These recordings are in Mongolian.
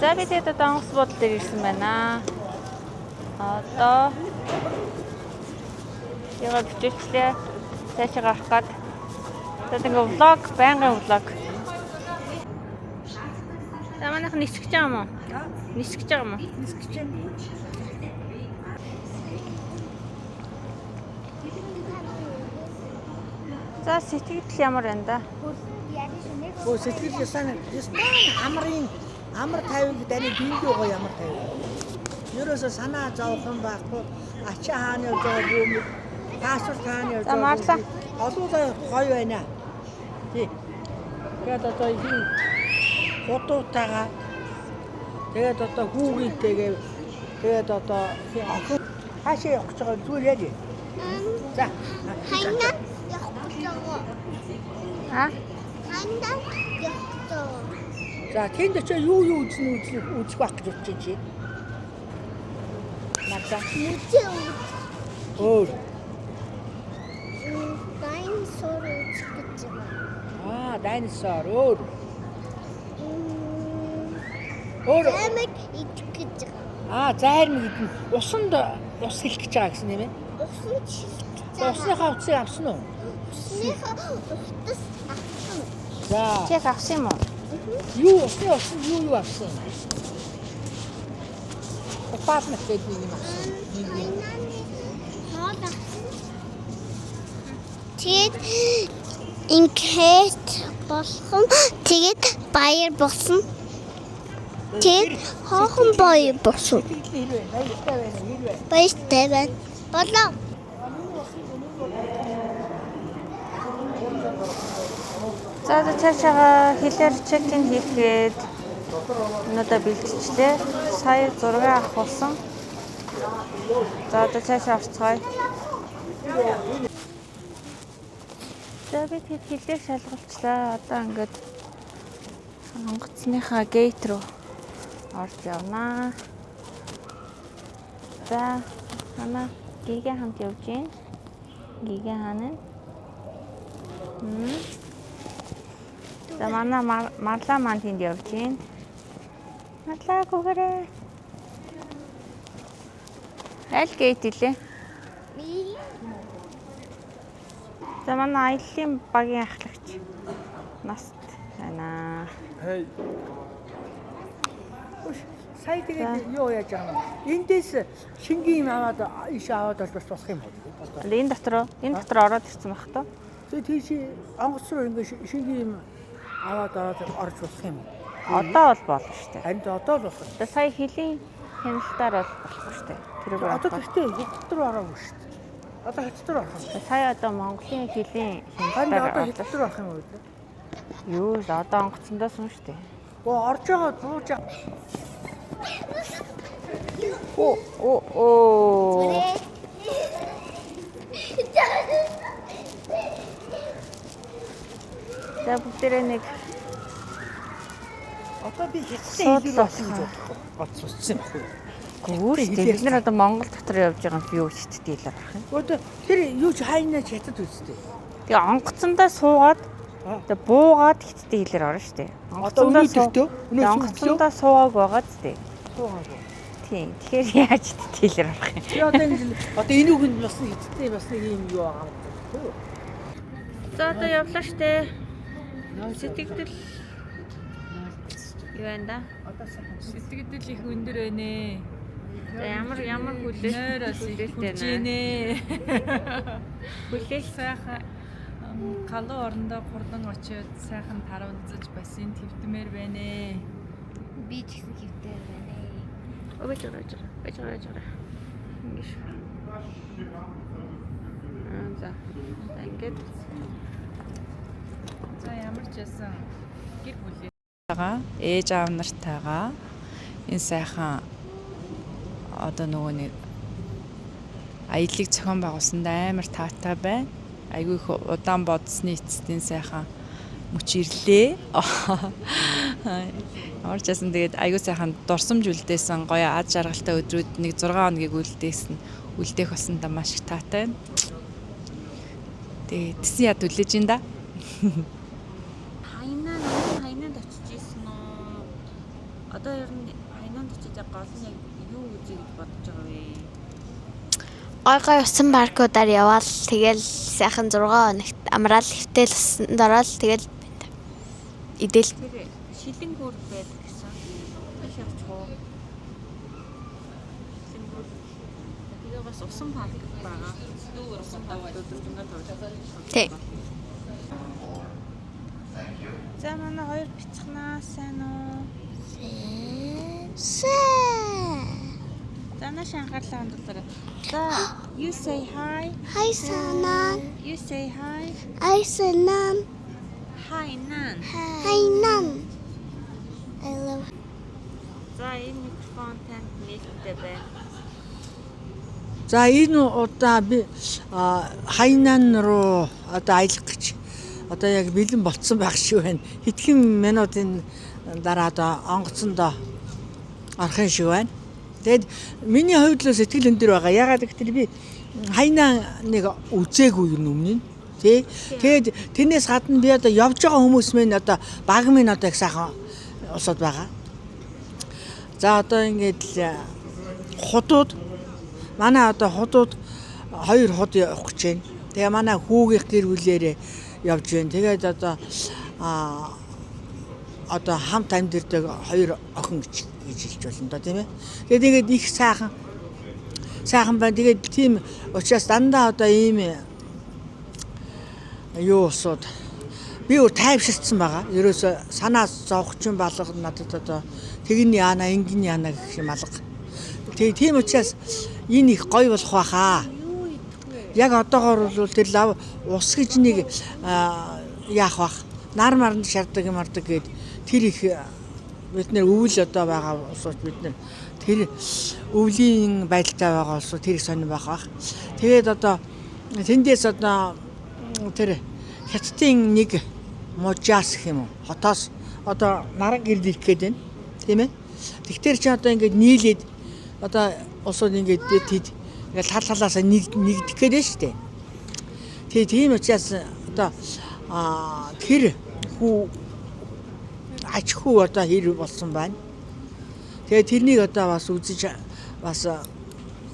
За бид хэд одоо онгоц буудлын дээр ирсэн байна. Одоо яга бичүүлчлээ. Цаашаа гарах гээд. Тэгээд ингээ влог, байнгын влог. За манайх нисгэж байгаа юм уу? Нисгэж байгаа юм уу? Нисгэж байна. За сэтгэл ямар байна да? Өө сэтгэл ясаа амар тайван даны биндүү гоё ямар тайван. Ерөөсө санаа зовхон байхгүй. Ачаа хааны явж байгаа бүүм. Паспорт хааны явж байгаа. За марлаа. Олоодаа гоё байна. Тий. Тэгээд одоо хин фототаага тэгээд одоо хүүгийнтэйгээ тэгээд одоо охин хаашаа явах гэж байгаа зүгээр яа. За. Хайна явах гэж байгаа. Аа? Хайна явах гэж байгаа. За тэнд очиж юу үзэх байх гэж бодож чи. Надаа Мөчөө өөр. дайносор үзэх гэж байгаа. Дайносор өөр. Өөр. Замыг идэх гэж байгаа. Зайрмаг идэх. Усанд ус хэлэх гэж байгаа гэсэн юм ээ. Усан чихэж байгаа. Усныхаа утсыг авсан уу? Усныхаа утас авсан. За. Чек авсан юм уу? Юу усны усанд юу авсан? Апартмент гэдэг юм авсан. Хоол авсан. Тэгээд ингээд болсон. Тэгээд баяр болсон. Тэгээд хоохон баяр болсон. Баяртай байна. Болоо. За цаашаа хэлээр чекин хийхэд өнөөдөр бэлтгэлээ. Сая 6 авах болсон. За одоо цаашаа орцгоё. За бид хэлээр шалгалчлаа. Одоо ингээд онгоцныхаа гейт руу орж явнаа. За манай гигээ хамт явж гин. Гигээ хаана? За манай марлаа маань тэнд явж гин. Марлаа гүгээрээ. Аль гейт илээ? За манай аяллаа багийн ахлагч наст байна. Хей. Сая тэгээд юу яаж байгаа юм? Эндээс шингийн юм аваад иш аваад бас болох юм бол. Энэ дотор ороод ирсэн байх тоо. Тэгээд тийш онгоц руу ингэ шингийн юм аваад орж болох юм. Одоо бол болно шүү дээ. Харин одоо л болох. Одоо сая хөлийн хяналтаар бол болохгүй шүү дээ. Тэрийг Одоо гэхдээ хэдтэр ороогүй шүү дээ. Одоо хэдтэр орох юм. сая одоо Монголын хөлийн Харин хяналтаар одоо хэдтэр орох юм бэ? юу л одоо онгоцондоо сум шүү дээ. Орж байгаа бууж. Оо. За бүгдээрээ нэг Одоо би хэдтэр хэлэр болсон гэж бодсон юм. гүүш бид нар одоо Монгол дотор явж байгаа юм юу ч хэдтэй хэлээр авах юм. Одоо тэр юу ч хайнаа хятад үстэй. Тэгээ онгоцондоо суугаад тэгээ буугаад хэдтэй хэлээр орно шүү дээ. Одоо өнөө төртөө онгоцондоо суугааг байгаа ч дээ. Суугаагүй. Тийм. Тэгэхээр яаж хэдтэй хэлээр орох юм. Би одоо энүүг нь бас хэдтэй бас нэг юм юу байгаа юм. За одоо явлаа шүү дээ. Сэтгэл юу байна да? Сэтгэл их өндөр байна. За ямар хүлээлттэй байна. Хүлээх Сайхан галуу орондоо хурдан очиод сайхан таруулзаж бассейн твтмээр байна. Би ч гэсэн хөвтэй байна. Байж байгаа. Ингэж. За ингээд. За ямар ч байсан гэр бүлээ ээж аав нартайгаа энэ сайхан одоо нөгөө нэг аяллыг зохион байгуулсанд амар таатай байна. Айгүй их удаан бодсны эцэст энэ сайхан мөчирлээ. Ямар ч байсан тэгээд айгүй сайхан дурсамж үлдээсэн гоё аз жаргалтай өдрүүд нэг 6 хоногийг үлдээх болсондоо маш их таатай байна. Тэгээд тэсэн яд үлээж ин да. Хайнаад очиж исэн үү? Одоо ер нь хайнанд очиж гол нь яг юу үзье гэж бодож байгаа вэ? Гой усан паркуудаар яваал тэгэл сайхан 6 хоногт амраал хөвтөл усанд ороод тэгэл идэл Тэр шилэнгүүр байдаг гэсэн. Маш явчих уу? Шилэнгүүр. Тэгээ бас усан парк байгаа. Усан парк өдөржингөө тоглох. тий. За манай хоёр бицхнаа сайн уу? За наш анхаарлаа хандуулаарай. За you say hi. Hi Sanan. You say hi. Hi Sanan. Hi Nan. Hi Nan. I love. За энэ микрофон танд нээлттэй байна. За энэ удаа би Хайнан руу одоо аялах гэж одоо яг бэлэн болцсон байх шиг байна. Хэдхэн минутын дараа одоо онгоцондоо орох шиг байна. Тэгэд миний хувьд л сэтгэл өндөр байгаа. Ягаад гэвэл би Хайнаныг үзээгүй юм өмнө нь. Тий. Тэгэд тэрнээс гадна би одоо явж байгаа хүмүүс мэн одоо баг минь одоо их сайхан усад байгаа. За одоо ингээд л худууд манай одоо худууд 2 худ явах гэж байна. Тэгээ манай хүүгийнх гэр бүлээрээ явж байна. Тэгээд одоо хамт амьдэрдэг 2 охин гэж хэлж болно да тийм ээ. Тэгээд ингээд их сайхан байна. Тэгээд тийм учраас дандаа одоо ийм юу усууд би өөр тайвширцсан байгаа. Ерөөсө санаа зовхчин балга надад одоо тэгний яана ингэний яана гэх юм алга. Тийм учраас энэ их гоё болох байхаа. Яг одоогоор бол тэр лав ус гэж нэг яах бах. Нар марнд шардаг юм ардаг гээд тэр их бид нэр өвөл одоо байгаа усууд бид нэр тэр өвлийн байдалтай байгаа усууд тэр их сонирн байх бах. Тэгээд одоо тэндээс одоо тэр хятадын нэг мужаас гэх юм уу хотоос одоо наран гэрд ирэх гээд байна тийм ээ. Тэгтэр чи одоо ингээд нийлээд одоо усууд ингээд тэд ингээд талаасаа нэгдэх гээд байна шүү дээ. Тийм учраас одоо тэр хүү ач хүү одоо хэр болсон байна. Тэгээ тэрнийг одоо бас үзэж бас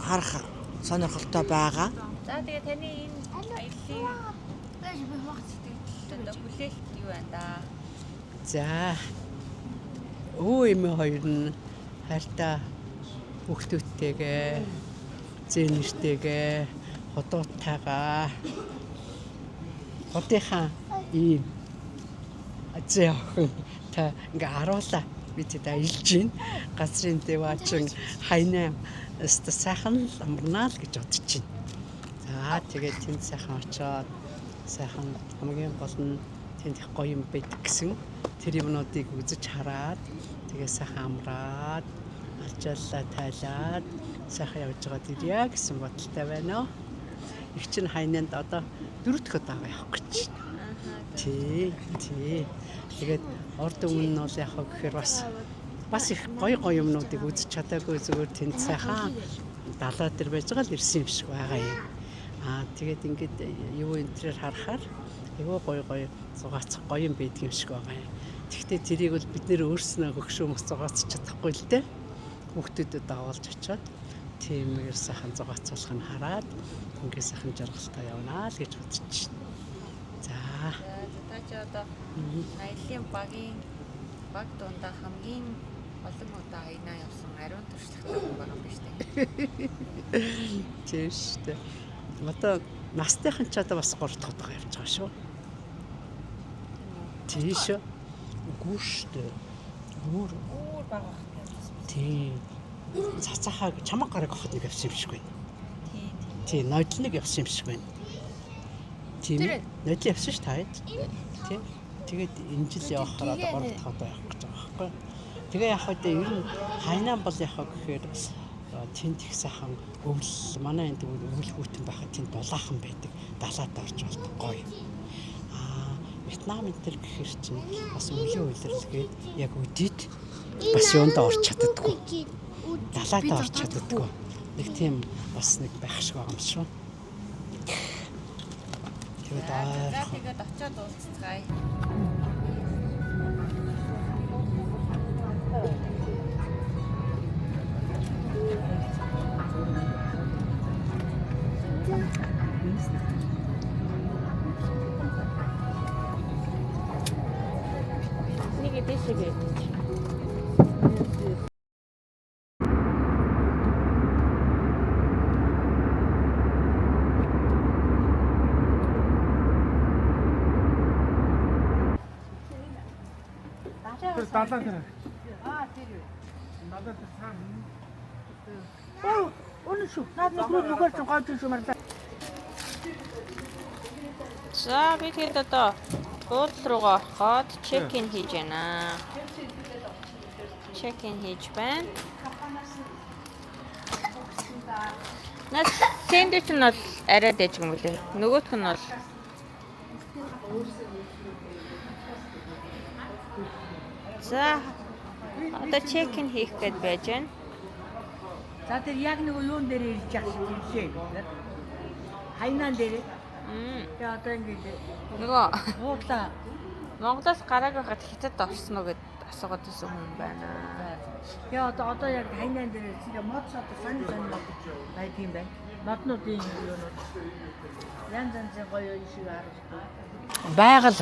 харах сонирхолтой байгаа. За тэгээ таны энэ аяллаа хүлээлт юу байна да? За өө эмээ хоёр нь хайртай хүүхдүүдтэйгээ зэнэртэйгээ хотоотайгаа хотынхаа ийм зэ охин та ингээ аруулаа бид та илж гин газрын дэваачин Хайнан өстө сайхан амарнаа л гэж бодож байна. За тэгээд тэнд сайхан очоод сайхан хамгийн гол нь тэнд их гоё юм байдаг гэсэн тэр юмнуудыг үзэж хараад тэгээ сайхан амраад алжааллаа тайлаад сайхан явж байгаа дэрья гэсэн бодолтой байна. Их чинь Хайнанд одоо 4 дахь удаа явах гэж байна. Тий. Тэгээд урд өмнө нь бол яах вэ гэхээр бас их гоё юмнуудыг үзэж чадаагүй зүгээр тэнд сайхан далаа дээр байж байгаа л ирсэн юм шиг байгаа юм. Тэгээд ингээд юу энэ төрөөр харахаар айгүй гоё зугаацах гоё юм байдаг юм шиг байгаа юм. Тэгвэл тэрийг бол бид нэр өөрснөө хөгшөө мөс зугаацчих чадахгүй л дээ. Хүүхдүүдэд давуулж очиод тиймэр сайхан зугаацуулах нь хараад ингээд сайхан жаргалтай явнаа л гэж бодож байна. За та чи одоо аяллаа баг дундаа хамгийн олон удаа Хайнаа явсан ариун туршлагатай хүн байгаа юм биш үү? тийм шүү дээ. Одоо настайхан ч одоо бас 3 дахь удаа явж байгаа шүү. Тийм шүү. Үгүй шүү дээ. Өөр баг. тийм. Цацахаа чамаг гараг авахд нэг явсан юм шиг байна. Тийм, ноёдлыг явсан юм шиг байна. Тийм. Ноёдл явсан ш таад. Тийм. Тэгээд энэ жил явахаар одоо 3 дахь удаа явах гэж байгаа байхгүй. Тэгээ яг хөө ер нь Хайнан бол яг гэхээр тэнд их сайхан өвөл манай энд өвөл хүүтэн байхад тэнд дулаахан байдаг. Далаад орж болдог гоё. Вьетнам энэ төр гэхэр чинь бас өвлийн үйлрэлгээд яг үдид бас юунд орж чаддаггүй. Далаад орж чаддаггүй. Нэг тийм бас нэг байх шиг байгаа юм шүү. Тэгээд очиод уулзцгаая. далаа тэр. Өнөө шүү. Наад нүгээр чинь гойж шүү марлаа. За би тэгээд одоо буудлын руугаа ороход чек-ин хийж байна. Чек-ин хийж байна. Нас сэндвич нь бол арай дэж юм билээ. Нөгөөх нь бол за одоо чек-ин хийх гээд байж байна. За тэр яг нэг юун дээр ирж яах шиг хэлээ. Хайнаан дээр. Тэгээ одоо ингэж Нөгөө буудлаа. Монголоос гарааг байхад хятад орсон уу гэд асуугаад байсан хүн байна. Тэгээ одоо яг хайнаан дээр чинь мод шат сонь байт юм байна. Моднуудын юунууд. Янз янзын гоё шиг харагдав. Байгаль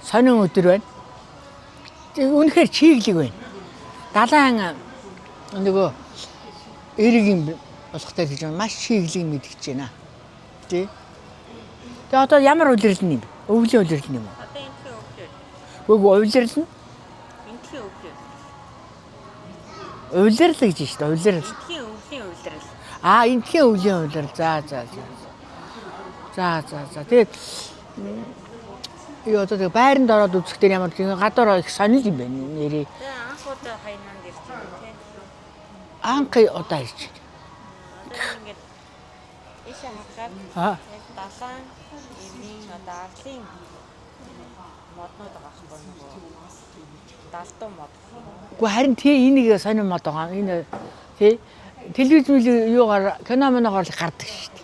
сонин өдөр байна. Үнэхээр чиглэг байна. Далайн нөгөө эрэг юм болохтой гэж маш чиглэг мэдгэж байна. Тий. Тэгээ одоо ямар улирал нь юм бэ? Өвлийн улирал нь юм уу? Одоо энэхийн өвлөө. Үгүй улирал нь? Энэхийн өвлөө. Улирал гэж шүү дээ. Улирал. Энэхийн өвлийн өвлөрөл. Энтхийн өвлийн улирал. За. Тэгээд юу одоо тэгээ байранд ороод үзэхдээ ямар тийм гадуур их сонир юм байна нэрээ. Тэгээ анх удаа хайнаанд ирж байгаа тийм. Анх удаа ирж байна. Одоо ингээд ийшээ харахад далайн эвний одоо арлын моднууд байгаа байхгүй нөгөө далдуу мод. Гэхдээ харин тий энийг сонир мод байгаа. Энэ тий телевизэн юугаар кино моногоор гардаг шүү дээ.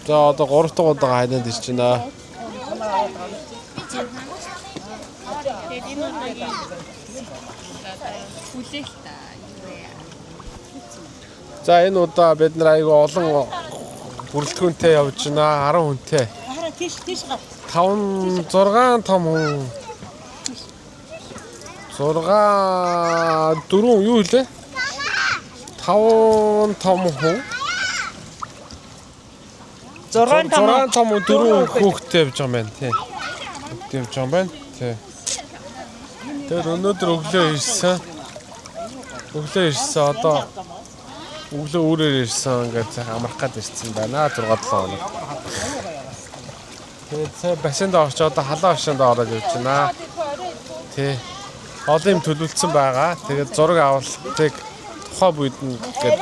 За одоо 3 дахь удаага хайнанд ирж байна. За энэ удаа бид нар айгүй олон бүрэлдэхүүнтэй явж байна. 10 хүнтэй. Хараа тийш гал. 5 6 том хүн. 4 юу хэлээ? 5 том хүн. 6 том 4 хүүхэдтэй явж байгаа юм байна тий. Хүүхэдтэй явж байгаа юм байна. Тий. Тэр өнөөдөр өглөө ирсэн. Одоо өглөө өөрөөр ирсэн ингээд амрах гээд ирсэн байна. 6-7 хоног. Тэгээд бассейнд орч одоо халаа машинд ороод явж байна. Тий. Олон юм төлөвлөсөн байгаа. Тэгээд зураг авалтыг тухай үед нь ингээд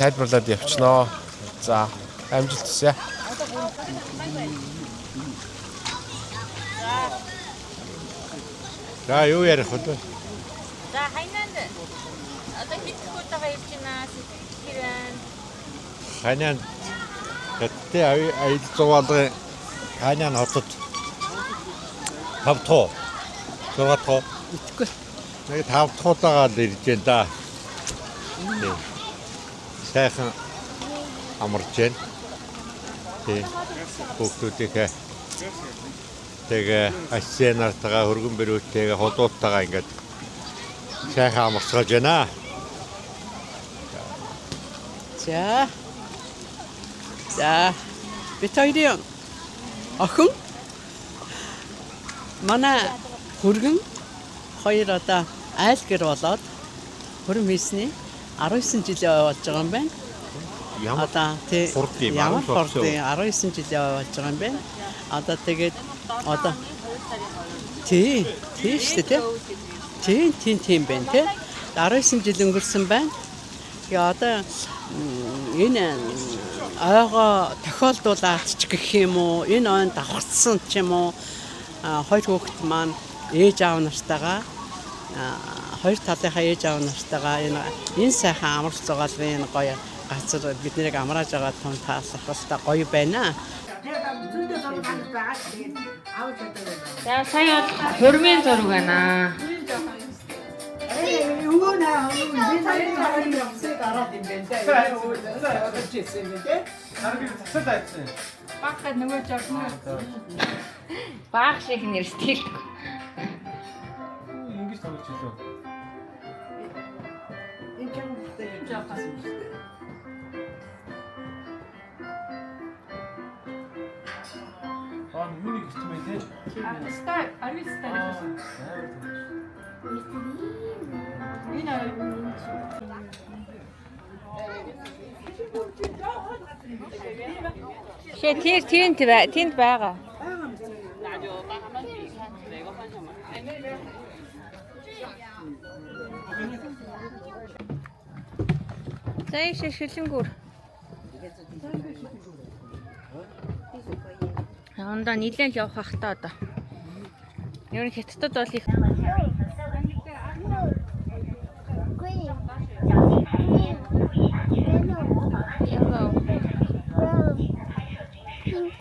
тайлбарлаад явчихнаа. За амжилт хүсье. За юу ярих вэ? За хайнанд одоо хэдхэн удаага ирж байна? Тэр байна. Хайнанд гэтээ аялал зургаалгын хайнанд хотод 5 тоо 6 тоо Итгэхгүй. нэг 5 тоотойгоо л ирж байна да. Сайхан амарч байна. Тий. Хүүхдүүдийнхээ тэгээ ассенартаа хөргөн бэрүүтэйгээ холууттайгаа ингээд сайхан амарцгааж байна. За. Бид хоёрын охин манай хөргөн хоёр одоо айл гэр болоод хөрөн хийсний 19 жилээ болж байгаа юм байна. Одоо тий ямар хурд 19 жилээ болж байгаа юм байна. Одоо тэгээд одоо тий шүү дээ тий байна тий 19 жил өнгөрсөн байна. Тэгээ одоо энэ ойгоо тохиолдуулаад ч гэх юм уу энэ ойн давхарцсан ч юм уу хоёр хүүхэд маань ээж аав нартайгаа хоёр талынхаа ээж аав нартайгаа энэ сайхан амарч зугаалгын гоё газар биднийг амрааж байгаа том таалах бас та гоё байна. За сая хөрмийн зураг байна. Баах шиг нэрстэл. Ингэж тоглож илүү. Юуник гэрчмээ те. Шээ тэнд байгаа. За ийш шилэнгүр. Ондоо нилээн л явах бах та одоо. Ер нь хятадд бол их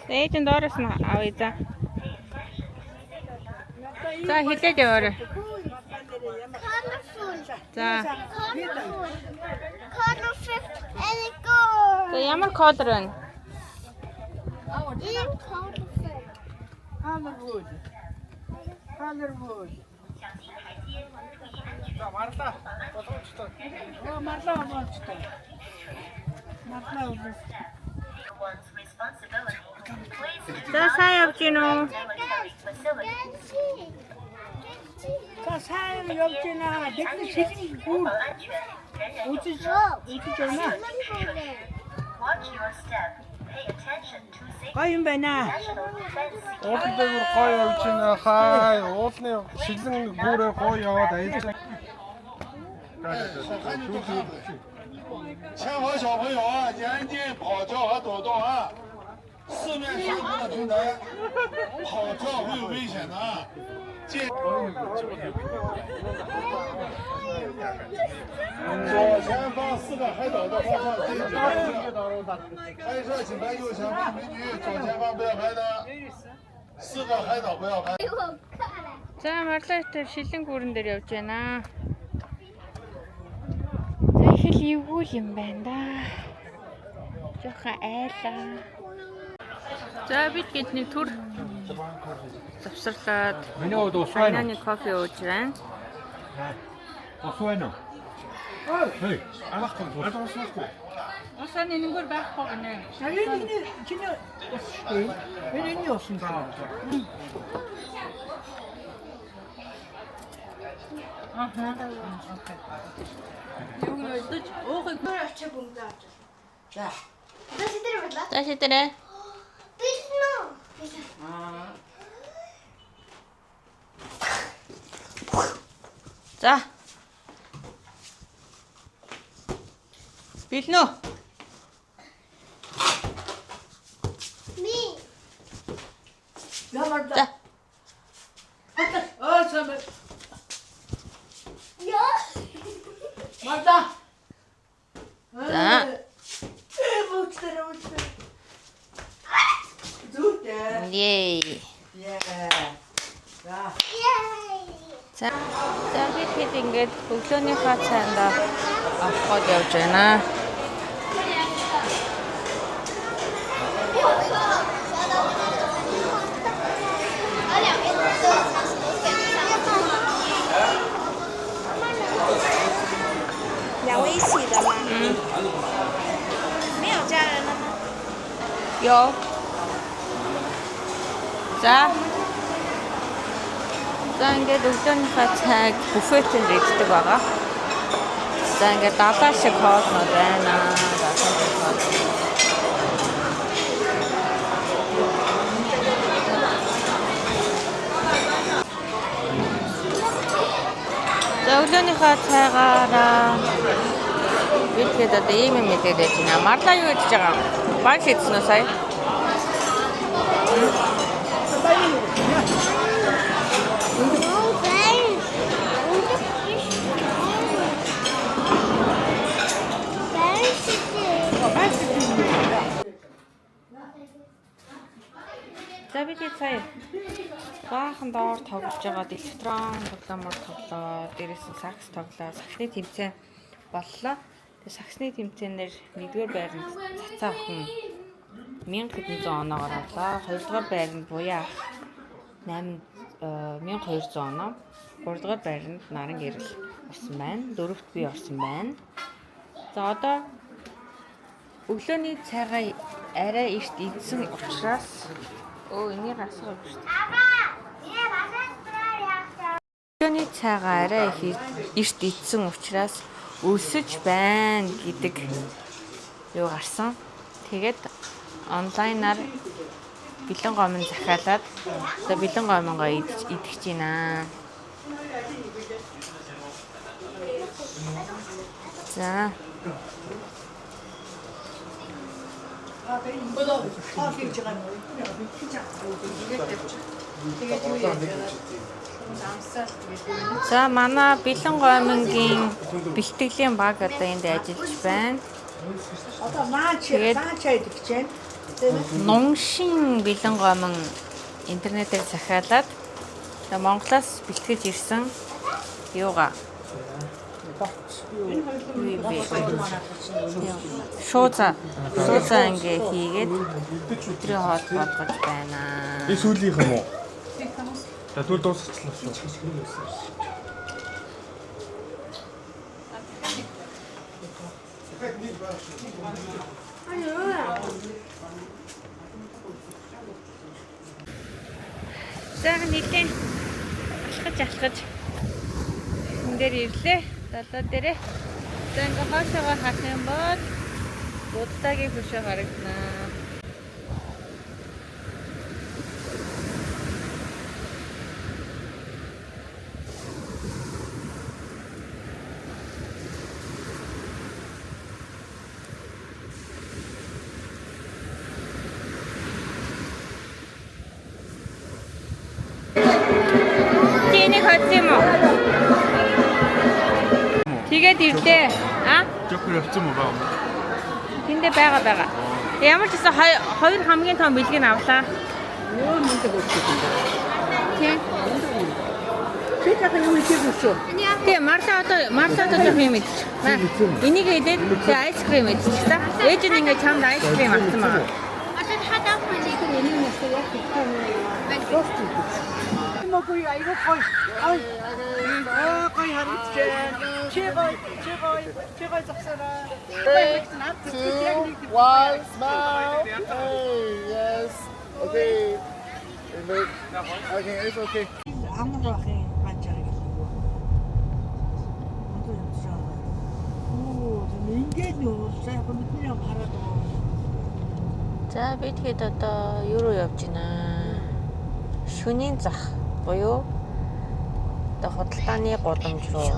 Эйжен доороос нь авъя за. За хилээд яваарай. За. За ямар колор вэ? Colorwood. Марлаа. Боловчтой. Марлаа. За сайн явж гин үү? За сайн явж байна. Дэхний шилэн бүр. Үжиж байна. Гоё юм байна. Уулын дээгүүр гоё явж байна. Хай, уулны шилэн гүүрээ гоё яваад аялал. 牵好小朋友啊，严禁跑跳和抖动啊！四面上空的平台，跑跳会有危险的啊！左前方4个海岛的方向禁止拍摄，请在右前方美女，左前方不要拍的，4个海岛不要拍。 За марлаа шилэн гүүрэн дээр явж байна. За их л эвгүй юм байна да. Жохон айлаа. За бид гээд нэг төр завсарлаад Миний хувьд ус байна. Нэг кофе ууж байна. Ус байна уу? Хей, алахгүй ус. Усаны нэггээр байхгүй гинэ. Эний чиний ус шүү. Эний ус юм байна. За шидэрэ. За. Билнэ. За. Самбай. Марта. За. Yay. За. За хэд ингээд өглөөнийхөө цайндаа авах гээд явж байна. Yo. За. За ингээд өглөөнийхөө цайг буфетэнд иддэг байгаа. За ингээд далаа шиг хоолнод байна. За өглөөнийхөө цайгаараа бидгээд одоо ийм юм мэдээд байна. Марлаа юу хийж байгаа юм? Баг шийдсэн үү сая? За бид сая баахан доор тоглож байгаа электрон тоглоомор тоглоо. Дээрээс нь сакс тоглоо. Саксны тэмцээн боллоо. Тэгээ саксны тэмцээнээр 1-р байранд Цацаа охин 1100 оноогоор орлоо. 2-р байранд Буяа ах 1200 оноо. 3-р байранд Наран Гэрэл орсон байна. 4-т би орсон байна. За одоо өглөөний цайгаа арай эрт идсэн учраас энийг асуух шүү дээ. Өглөөний цайгаа арай их эрт идсэн учраас өлсөж байна гэдэг юу гарсан. Тэгээд онлайнаар бэлэн гомн захиалаад одоо бэлэн гомнгоо идэж байна. За. За манай бэлэн гомнгийн бэлтгэлийн баг одоо энд ажиллаж байна. Одоо наач идэх гэж байна. Нуншин бэлэн гомн интернетээр захиалаад Монголоос бэлтгэж ирсэн юугаа шууза ингээ хийгээд өдрийн хоол болгож байна. Би сүүлийнх юм уу? За түр дуусчихлаа шүү. За нэлээ алхаж энэ дээр ирлээ. Долоо дээрээ. За ингээ хоошоогоо харах юм бол Буддагийн хөшөө харагданаа. Тэнийг хоцсон юм уу? Тэгээд ирлээ. Жокер явцсан мó баа. Тэндээ байгаа. Ямар ч гэсэн хоёр хамгийн том бэлгийг авлаа. Юу мэдээ болчихсон. Тийм. Чи дахин юм хийгээгүй. Тийм, Марта одоо жоох юм идэж. Энийг идээд тэгээ айскрим идчихсэн. Ээж нь ингээ чамд айскрим авсан байгаа. 먹고요. 이거 거의 거의 한 이틀. 제발 작사라. 3, 2, 1, smile. Hey, yes. Okay. Okay, it's okay. 아무도 안 앉아요. 아무도 없어. 오, 인간도 없어요. 근데 그냥 바라도. За би тэгээд одоо юу руу явж байна? Шөнийн зах буюу одоо худалдааны гудамж руу.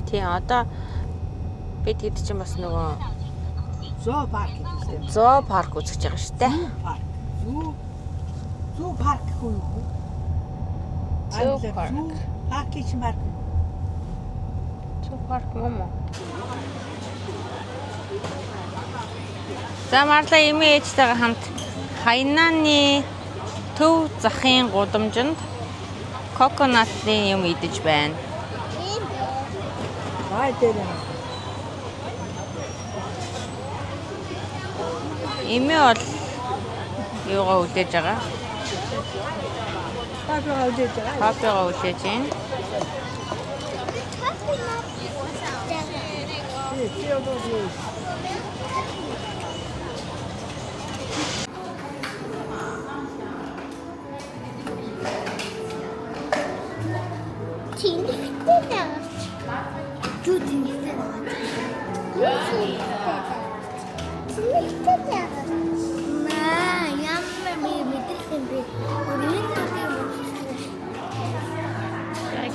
Тийм одоо бид хэд ч юм бас нөгөө зоопарк үзэж байгаа шүү дээ. Зоопарк хөө. Паркич марк. Зоопарк юм уу? За Марла эмээ ээжтэйгээ хамт Хайнааны төв захын гудамжинд коконатны юм идэж байна. Эмээ бол юугаа үлээж байгаа? Папигаа үлээж байна.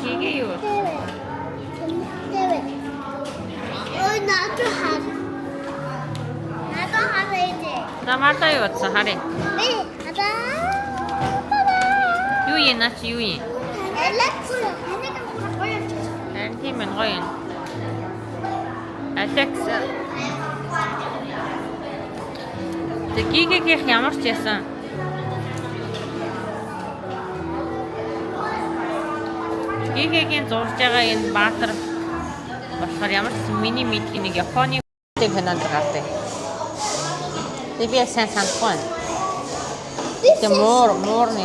이게 요. 나도 하래지. 나 말다 왔어 하래. 네, 하다. 요 юм наа чи юу юм? Харин тийм ээ гоё юм. Алекс Тэг гигэгийнх ямар ч ясан. Гигэгийн зурж байгаа энэ баатар болохоор ямар ч миний мэдхийн нэг Японы финал гартай. Тэг би яг сайн санахгүй байна. Тэг муурны